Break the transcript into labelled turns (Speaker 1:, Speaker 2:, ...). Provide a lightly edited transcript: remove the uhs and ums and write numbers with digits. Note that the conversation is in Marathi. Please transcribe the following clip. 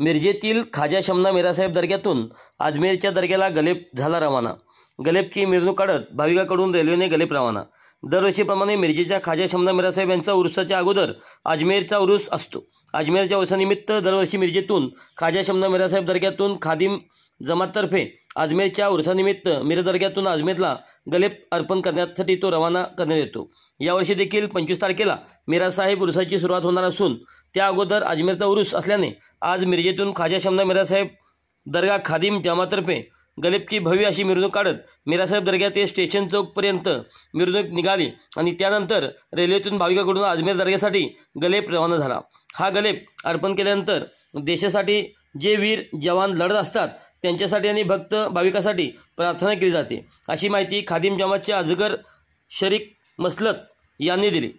Speaker 1: मिरजेतील खाजा शमना मिरासाहेब दर्ग्यातून अजमेरच्या दर्ग्याला गलेप झाला रवाना। गलेपची मिरवणूक काढत भाविकांकडून रेल्वेने गलेप रवाना। दरवर्षीप्रमाणे मिरजेच्या खाजा शमना मिरासाहेब यांचा उरुसाच्या अगोदर अजमेरचा उरूस असतो। अजमेरच्या उरुसानिमित्त दरवर्षी मिरजेतून खाजा शमना मिरासाहेब दर्ग्यातून खादिम जमाततर्फे अजमेरच्या उरुसानिमित्त मिर दर्ग्यातून अजमेरला गलेप अर्पण करण्यासाठी तो रवाना करण्यात येतो। यावर्षी देखील 25 तारखेला मिरासाहेब उरुसाची सुरुवात होणार असून त्या अगोदर अजमेरचा उरूस असल्याने आज मिरजेतून खाजा शमना मिरासाहेब दर्गा खादिम जमाततर्फे गलेपची भव्य अशी मिरवणूक काढत मिरासाहेब दर्गा ते स्टेशन चौकपर्यंत मिरवणूक निघाली आणि त्यानंतर रेल्वेतून भाविकांकडून अजमेर दर्ग्यासाठी गलेप रवाना झाला। हा गलेप अर्पण केल्यानंतर देशासाठी जे वीर जवान लढत असतात त्यांच्यासाठी आणि भक्त भाविकांसाठी प्रार्थना केली जाते, अशी माहिती खादिम जमातचे अजगर शरीक मसलत यांनी दिली।